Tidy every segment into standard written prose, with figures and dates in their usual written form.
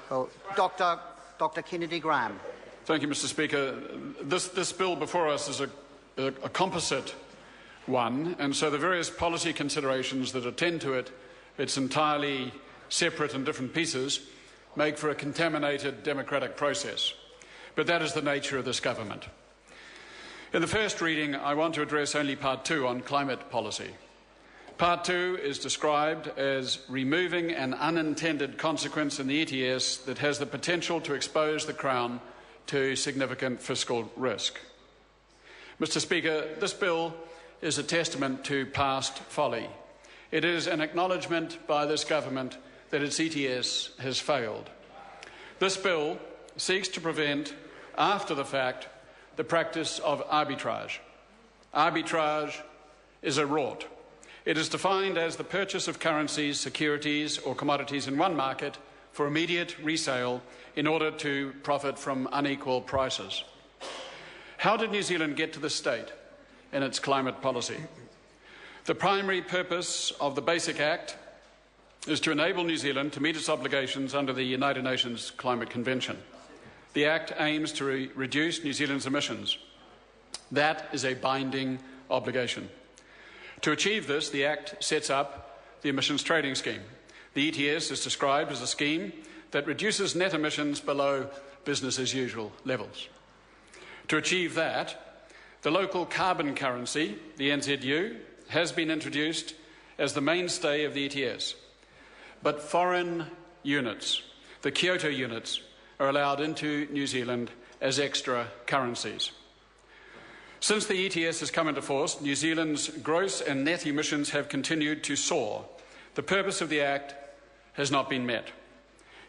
Oh, Dr. Kennedy-Graham. Thank you, Mr. Speaker. This bill before us is a composite one, and so the various policy considerations that attend to it, its entirely separate and different pieces, make for a contaminated democratic process. But that is the nature of this government. In the first reading, I want to address only Part 2 on climate policy. Part 2 is described as removing an unintended consequence in the ETS that has the potential to expose the Crown to significant fiscal risk. Mr. Speaker, this bill is a testament to past folly. It is an acknowledgement by this government that its ETS has failed. This bill seeks to prevent, after the fact, the practice of arbitrage. Arbitrage is a rort. It is defined as the purchase of currencies, securities or commodities in one market for immediate resale in order to profit from unequal prices. How did New Zealand get to this state in its climate policy? The primary purpose of the Basic Act is to enable New Zealand to meet its obligations under the United Nations Climate Convention. The Act aims to reduce New Zealand's emissions. That is a binding obligation. To achieve this, the Act sets up the Emissions Trading Scheme. The ETS is described as a scheme that reduces net emissions below business-as-usual levels. To achieve that, the local carbon currency, the NZU, has been introduced as the mainstay of the ETS. But foreign units, the Kyoto units, are allowed into New Zealand as extra currencies. Since the ETS has come into force, New Zealand's gross and net emissions have continued to soar. The purpose of the Act has not been met.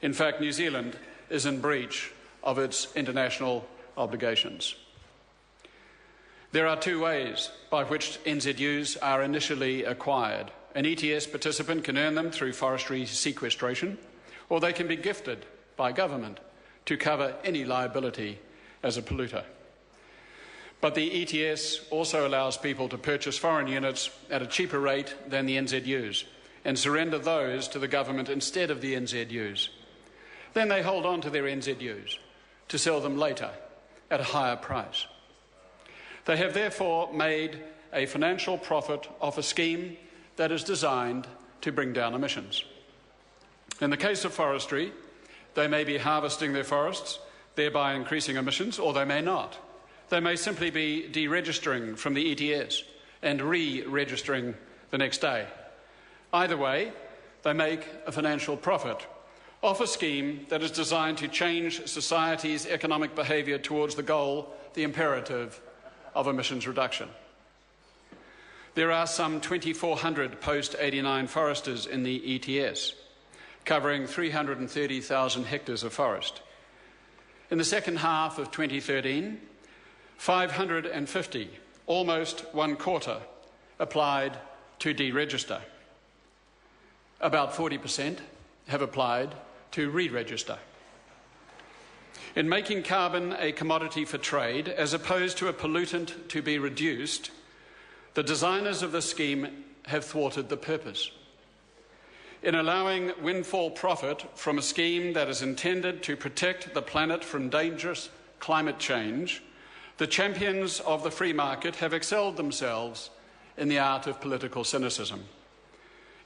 In fact, New Zealand is in breach of its international obligations. There are two ways by which NZUs are initially acquired. An ETS participant can earn them through forestry sequestration, or they can be gifted by government to cover any liability as a polluter. But the ETS also allows people to purchase foreign units at a cheaper rate than the NZUs and surrender those to the government instead of the NZUs. Then they hold on to their NZUs to sell them later at a higher price. They have therefore made a financial profit off a scheme that is designed to bring down emissions. In the case of forestry, they may be harvesting their forests, thereby increasing emissions, or they may not. They may simply be deregistering from the ETS and re-registering the next day. Either way, they make a financial profit off a scheme that is designed to change society's economic behaviour towards the goal, the imperative, of emissions reduction. There are some 2,400 post-89 foresters in the ETS, covering 330,000 hectares of forest. In the second half of 2013, 550, almost one quarter, applied to deregister. About 40% have applied to re-register. In making carbon a commodity for trade, as opposed to a pollutant to be reduced, the designers of this scheme have thwarted the purpose. In allowing windfall profit from a scheme that is intended to protect the planet from dangerous climate change, the champions of the free market have excelled themselves in the art of political cynicism.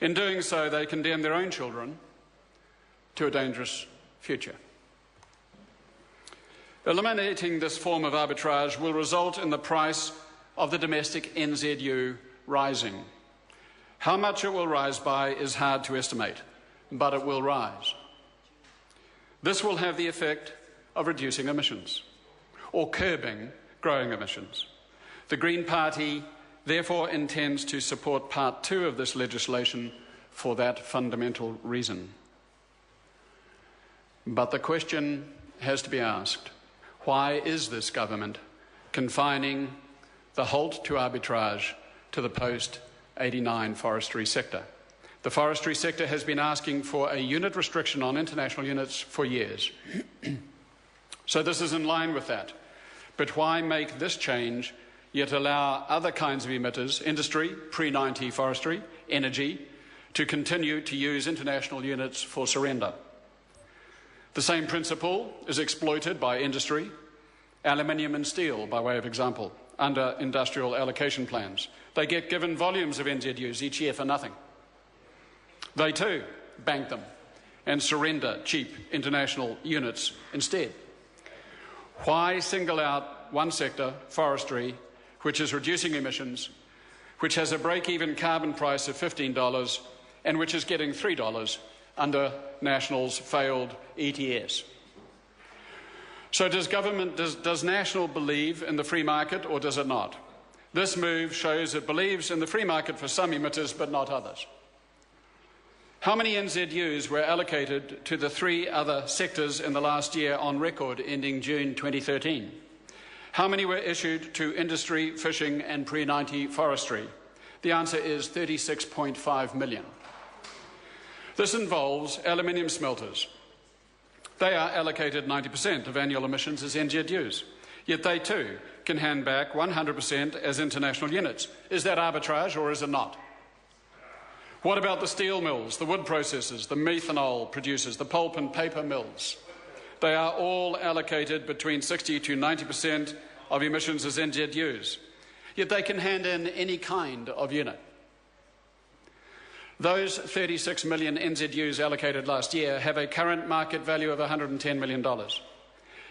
In doing so, they condemn their own children to a dangerous future. Eliminating this form of arbitrage will result in the price of the domestic NZU rising. How much it will rise by is hard to estimate, but it will rise. This will have the effect of reducing emissions or curbing growing emissions. The Green Party therefore intends to support Part 2 of this legislation for that fundamental reason. But the question has to be asked, why is this government confining the halt to arbitrage to the post-89 forestry sector? The forestry sector has been asking for a unit restriction on international units for years. So this is in line with that. But why make this change yet allow other kinds of emitters, industry, pre-90 forestry, energy, to continue to use international units for surrender? The same principle is exploited by industry, aluminium and steel, by way of example, under industrial allocation plans. They get given volumes of NZUs each year for nothing. They too bank them and surrender cheap international units instead. Why single out one sector, forestry, which is reducing emissions, which has a break-even carbon price of $15 and which is getting $3 under National's failed ETS? So does National believe in the free market or does it not? This move shows it believes in the free market for some emitters but not others. How many NZUs were allocated to the three other sectors in the last year on record ending June 2013? How many were issued to industry, fishing and pre-90 forestry? The answer is 36.5 million. This involves aluminium smelters. They are allocated 90% of annual emissions as NZUs, yet they too can hand back 100% as international units. Is that arbitrage or is it not? What about the steel mills, the wood processors, the methanol producers, the pulp and paper mills? They are all allocated between 60 to 90% of emissions as NZUs, yet they can hand in any kind of unit. Those 36 million NZUs allocated last year have a current market value of $110 million.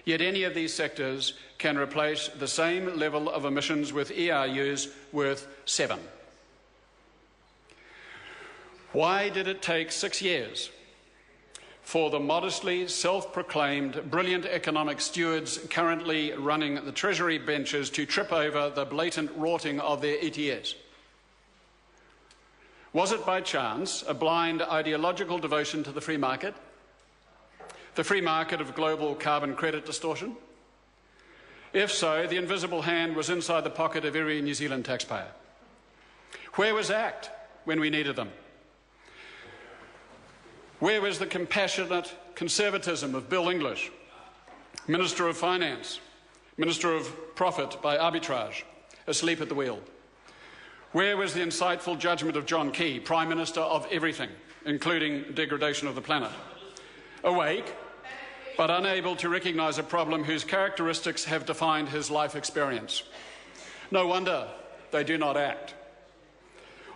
Yet any of these sectors can replace the same level of emissions with ERUs worth 7. Why did it take 6 years for the modestly self-proclaimed brilliant economic stewards currently running the Treasury benches to trip over the blatant rorting of their ETS? Was it by chance a blind ideological devotion to the free market of global carbon credit distortion? If so, the invisible hand was inside the pocket of every New Zealand taxpayer. Where was ACT when we needed them? Where was the compassionate conservatism of Bill English, Minister of Finance, Minister of Profit by arbitrage, asleep at the wheel? Where was the insightful judgment of John Key, Prime Minister of everything, including degradation of the planet? Awake, but unable to recognise a problem whose characteristics have defined his life experience. No wonder they do not act.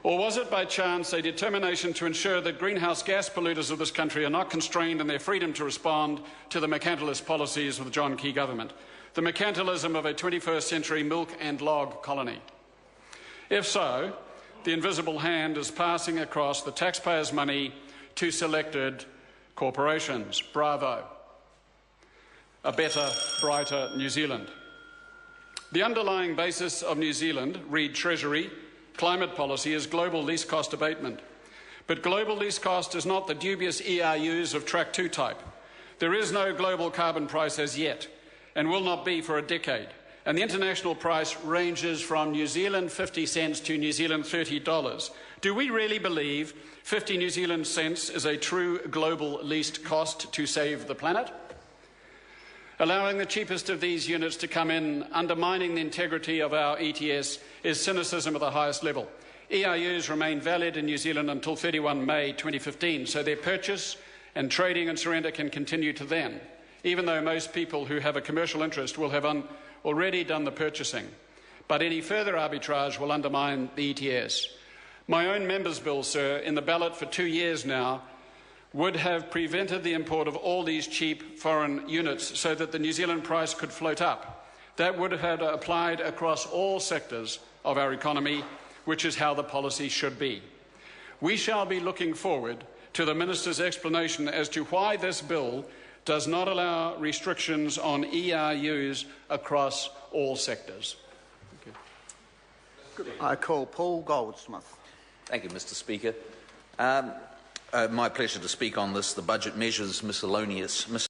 Or was it by chance a determination to ensure that greenhouse gas polluters of this country are not constrained in their freedom to respond to the mercantilist policies of the John Key government, the mercantilism of a 21st century milk and log colony? If so, the invisible hand is passing across the taxpayers' money to selected corporations. Bravo. A better, brighter New Zealand. The underlying basis of New Zealand, read Treasury, climate policy, is global least cost abatement. But global least cost is not the dubious ERUs of Track 2 type. There is no global carbon price as yet, and will not be for a decade. And the international price ranges from New Zealand 50 cents to New Zealand $30. Do we really believe 50 New Zealand cents is a true global least cost to save the planet? Allowing the cheapest of these units to come in, undermining the integrity of our ETS, is cynicism at the highest level. ERUs remain valid in New Zealand until 31 May 2015, so their purchase and trading and surrender can continue to then, even though most people who have a commercial interest will have already done the purchasing. But any further arbitrage will undermine the ETS. My own member's bill, sir, in the ballot for 2 years now, would have prevented the import of all these cheap foreign units so that the New Zealand price could float up. That would have applied across all sectors of our economy, which is how the policy should be. We shall be looking forward to the Minister's explanation as to why this bill does not allow restrictions on ERUs across all sectors. I call Paul Goldsmith. Thank you, Mr. Speaker. My pleasure to speak on this, the budget measures miscellaneous.